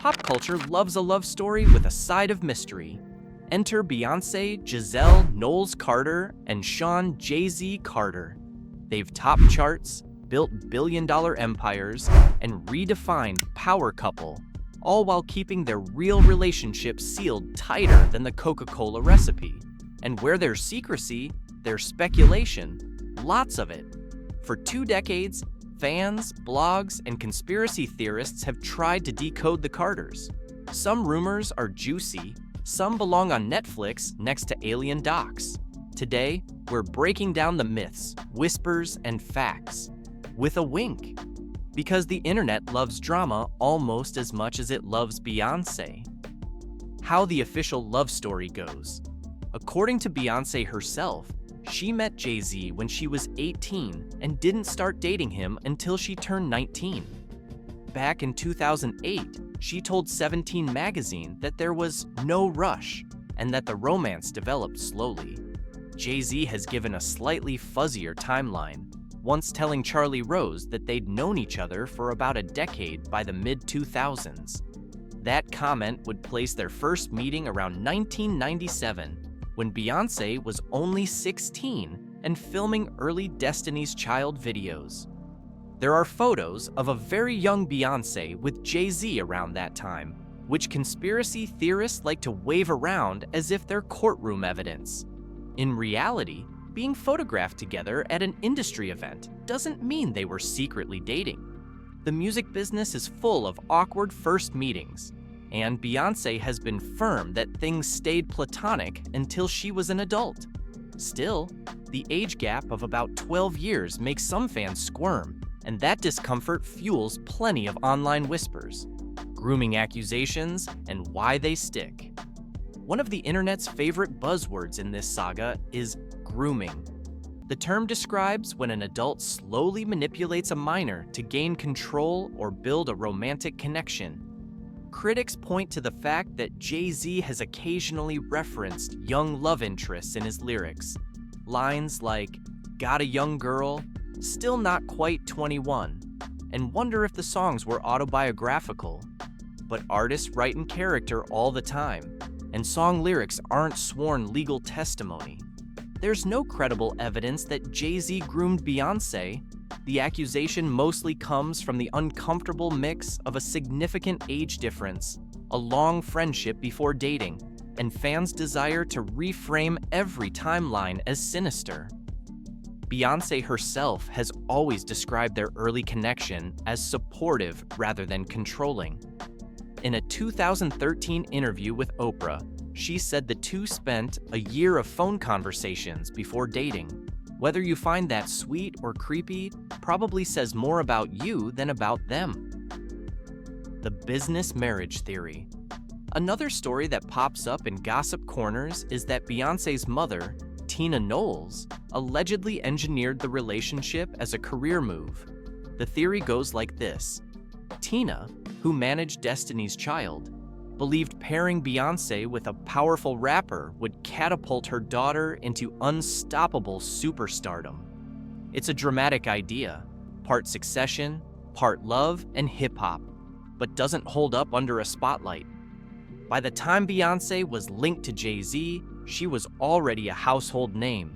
Pop culture loves a love story with a side of mystery. Enter Beyonce, Giselle, Knowles Carter, and Sean Jay-Z Carter. They've topped charts, built billion-dollar empires, and redefined power couple, all while keeping their real relationship sealed tighter than the Coca-Cola recipe. And where there's secrecy, there's speculation, lots of it. For 2 decades, fans, blogs, and conspiracy theorists have tried to decode the Carters. Some rumors are juicy, some belong on Netflix next to alien docs. Today, we're breaking down the myths, whispers, and facts with a wink. Because the internet loves drama almost as much as it loves Beyonce. How the official love story goes. According to Beyonce herself, she met Jay-Z when she was 18 and didn't start dating him until she turned 19. Back in 2008, she told 17 magazine that there was no rush and that the romance developed slowly. Jay-Z has given a slightly fuzzier timeline, once telling Charlie Rose that they'd known each other for about a decade by the mid-2000s. That comment would place their first meeting around 1997, when Beyonce was only 16 and filming early Destiny's Child videos. There are photos of a very young Beyonce with Jay-Z around that time, which conspiracy theorists like to wave around as if they're courtroom evidence. In reality, being photographed together at an industry event doesn't mean they were secretly dating. The music business is full of awkward first meetings, and Beyonce has been firm that things stayed platonic until she was an adult. Still, the age gap of about 12 years makes some fans squirm, and that discomfort fuels plenty of online whispers, grooming accusations, and why they stick. One of the internet's favorite buzzwords in this saga is grooming. The term describes when an adult slowly manipulates a minor to gain control or build a romantic connection. Critics point to the fact that Jay-Z has occasionally referenced young love interests in his lyrics. Lines like, "Got a young girl, still not quite 21, and wonder if the songs were autobiographical." But artists write in character all the time, and song lyrics aren't sworn legal testimony. There's no credible evidence that Jay-Z groomed Beyonce. The accusation mostly comes from the uncomfortable mix of a significant age difference, a long friendship before dating, and fans' desire to reframe every timeline as sinister. Beyonce herself has always described their early connection as supportive rather than controlling. In a 2013 interview with Oprah, she said the two spent a year of phone conversations before dating. Whether you find that sweet or creepy probably says more about you than about them. The business marriage theory. Another story that pops up in gossip corners is that Beyonce's mother, Tina Knowles, allegedly engineered the relationship as a career move. The theory goes like this. Tina, who managed Destiny's Child, believed pairing Beyonce with a powerful rapper would catapult her daughter into unstoppable superstardom. It's a dramatic idea, part Succession, part love and hip-hop, but doesn't hold up under a spotlight. By the time Beyonce was linked to Jay-Z, she was already a household name.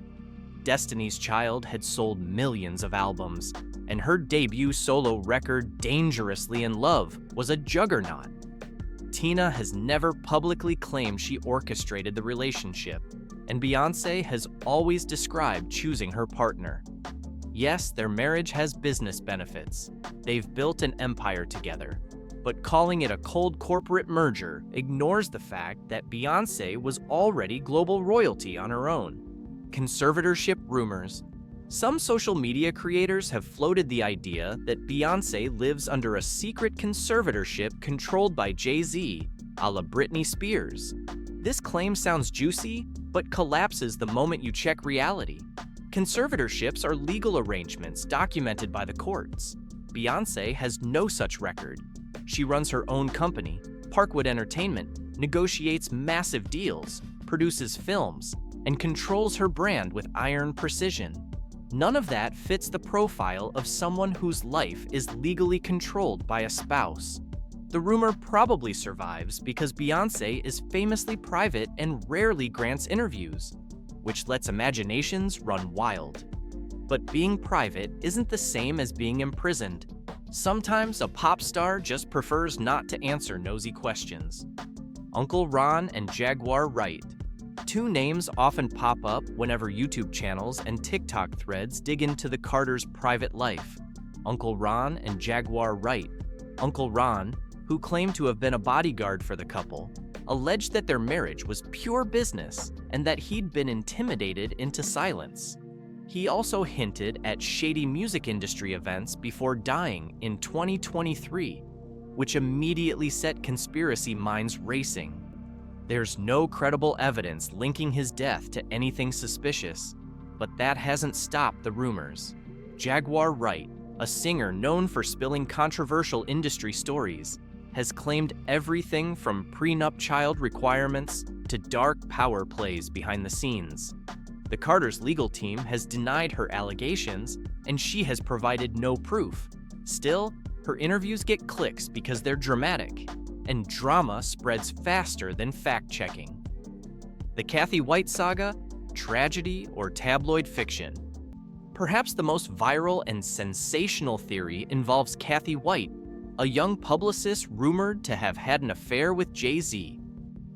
Destiny's Child had sold millions of albums, and her debut solo record, Dangerously in Love, was a juggernaut. Tina has never publicly claimed she orchestrated the relationship, and Beyonce has always described choosing her partner. Yes, their marriage has business benefits. They've built an empire together. But calling it a cold corporate merger ignores the fact that Beyonce was already global royalty on her own. Conservatorship rumors. Some social media creators have floated the idea that Beyonce lives under a secret conservatorship controlled by Jay-Z, a la Britney Spears. This claim sounds juicy, but collapses the moment you check reality. Conservatorships are legal arrangements documented by the courts. Beyonce has no such record. She runs her own company, Parkwood Entertainment, negotiates massive deals, produces films, and controls her brand with iron precision. None of that fits the profile of someone whose life is legally controlled by a spouse. The rumor probably survives because Beyonce is famously private and rarely grants interviews, which lets imaginations run wild. But being private isn't the same as being imprisoned. Sometimes a pop star just prefers not to answer nosy questions. Uncle Ron and Jaguar Wright. Two names often pop up whenever YouTube channels and TikTok threads dig into the Carters' private life. Uncle Ron and Jaguar Wright. Uncle Ron, who claimed to have been a bodyguard for the couple, alleged that their marriage was pure business and that he'd been intimidated into silence. He also hinted at shady music industry events before dying in 2023, which immediately set conspiracy minds racing. There's no credible evidence linking his death to anything suspicious, but that hasn't stopped the rumors. Jaguar Wright, a singer known for spilling controversial industry stories, has claimed everything from prenup child requirements to dark power plays behind the scenes. The Carters' legal team has denied her allegations, and she has provided no proof. Still, her interviews get clicks because they're dramatic, and drama spreads faster than fact-checking. The Kathy White saga, tragedy or tabloid fiction? Perhaps the most viral and sensational theory involves Kathy White, a young publicist rumored to have had an affair with Jay-Z.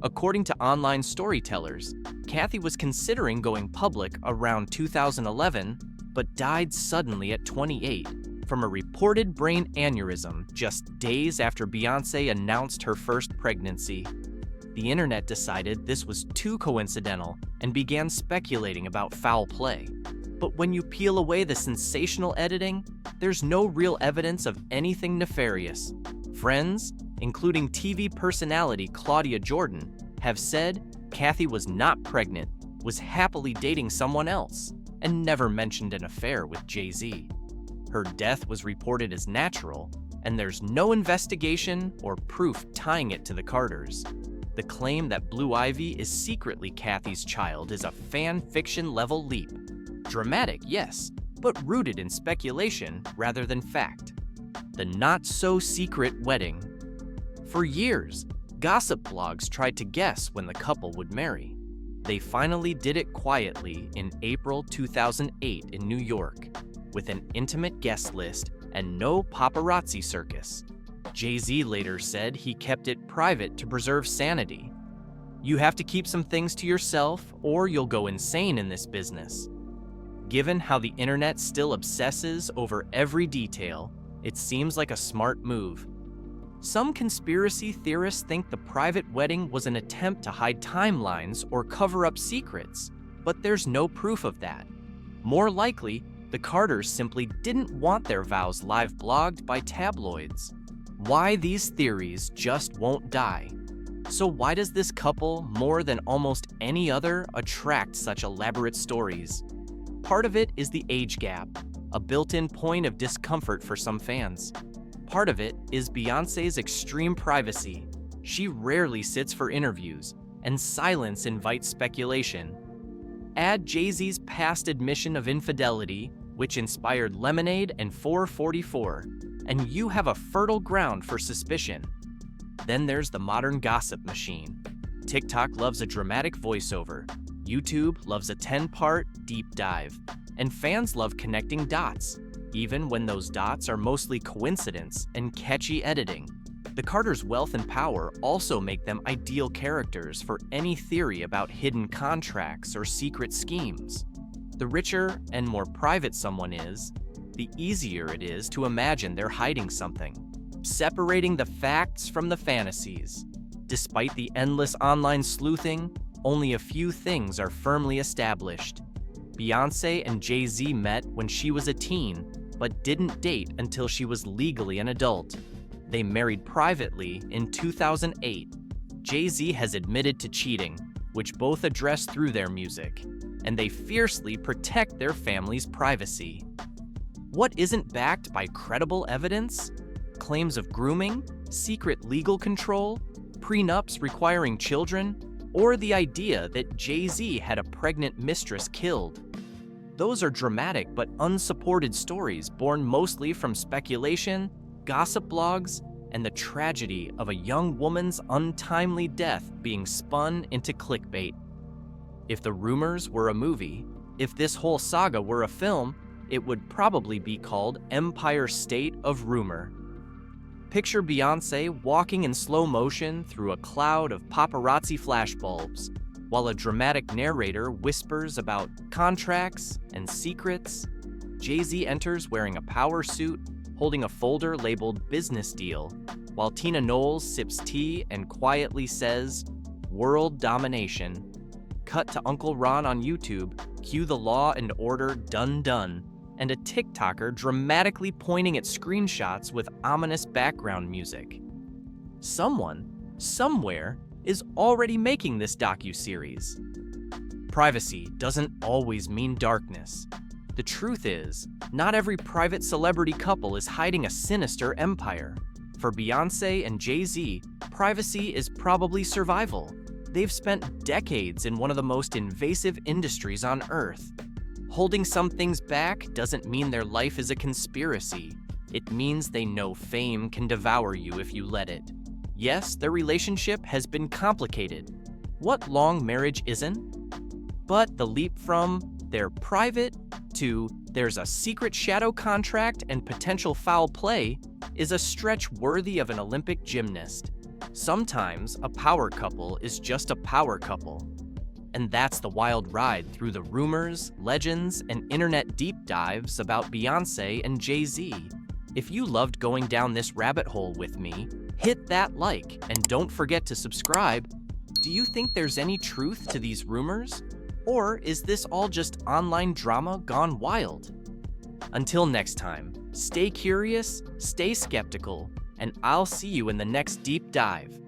According to online storytellers, Kathy was considering going public around 2011, but died suddenly at 28 from a reported brain aneurysm just days after Beyonce announced her first pregnancy. The internet decided this was too coincidental and began speculating about foul play. But when you peel away the sensational editing, there's no real evidence of anything nefarious. Friends, including TV personality Claudia Jordan, have said Kathy was not pregnant, was happily dating someone else, and never mentioned an affair with Jay-Z. Her death was reported as natural, and there's no investigation or proof tying it to the Carters. The claim that Blue Ivy is secretly Kathy's child is a fan fiction level leap. Dramatic, yes, but rooted in speculation rather than fact. The not-so-secret wedding. For years, gossip blogs tried to guess when the couple would marry. They finally did it quietly in April 2008 in New York, with an intimate guest list and no paparazzi circus. Jay-Z later said he kept it private to preserve sanity. You have to keep some things to yourself or you'll go insane in this business. Given how the internet still obsesses over every detail, it seems like a smart move. Some conspiracy theorists think the private wedding was an attempt to hide timelines or cover up secrets, but there's no proof of that. More likely, the Carters simply didn't want their vows live blogged by tabloids. Why these theories just won't die? So why does this couple, more than almost any other, attract such elaborate stories? Part of it is the age gap, a built-in point of discomfort for some fans. Part of it is Beyoncé's extreme privacy. She rarely sits for interviews, and silence invites speculation. Add Jay-Z's past admission of infidelity, which inspired Lemonade and 444, and you have a fertile ground for suspicion. Then there's the modern gossip machine. TikTok loves a dramatic voiceover. YouTube loves a 10-part deep dive, and fans love connecting dots, even when those dots are mostly coincidence and catchy editing. The Carters' wealth and power also make them ideal characters for any theory about hidden contracts or secret schemes. The richer and more private someone is, the easier it is to imagine they're hiding something, separating the facts from the fantasies. Despite the endless online sleuthing, only a few things are firmly established. Beyonce and Jay-Z met when she was a teen, but didn't date until she was legally an adult. They married privately in 2008. Jay-Z has admitted to cheating, which both address through their music, and they fiercely protect their family's privacy. What isn't backed by credible evidence? Claims of grooming, secret legal control, prenups requiring children, or the idea that Jay-Z had a pregnant mistress killed. Those are dramatic but unsupported stories born mostly from speculation, gossip blogs, and the tragedy of a young woman's untimely death being spun into clickbait. If the rumors were a movie, if this whole saga were a film, it would probably be called Empire State of Rumor. Picture Beyonce walking in slow motion through a cloud of paparazzi flashbulbs, while a dramatic narrator whispers about contracts and secrets. Jay-Z enters wearing a power suit, holding a folder labeled business deal, while Tina Knowles sips tea and quietly says, "World domination." Cut to Uncle Ron on YouTube, cue the Law and Order dun dun, and a TikToker dramatically pointing at screenshots with ominous background music. Someone, somewhere, is already making this docuseries. Privacy doesn't always mean darkness. The truth is, not every private celebrity couple is hiding a sinister empire. For Beyonce and Jay-Z, privacy is probably survival. They've spent decades in one of the most invasive industries on Earth. Holding some things back doesn't mean their life is a conspiracy. It means they know fame can devour you if you let it. Yes, their relationship has been complicated. What long marriage isn't? But the leap from they're private to there's a secret shadow contract and potential foul play is a stretch worthy of an Olympic gymnast. Sometimes a power couple is just a power couple. And that's the wild ride through the rumors, legends, and internet deep dives about Beyonce and Jay-Z. If you loved going down this rabbit hole with me, hit that like and don't forget to subscribe. Do you think there's any truth to these rumors? Or is this all just online drama gone wild? Until next time, stay curious, stay skeptical, and I'll see you in the next deep dive.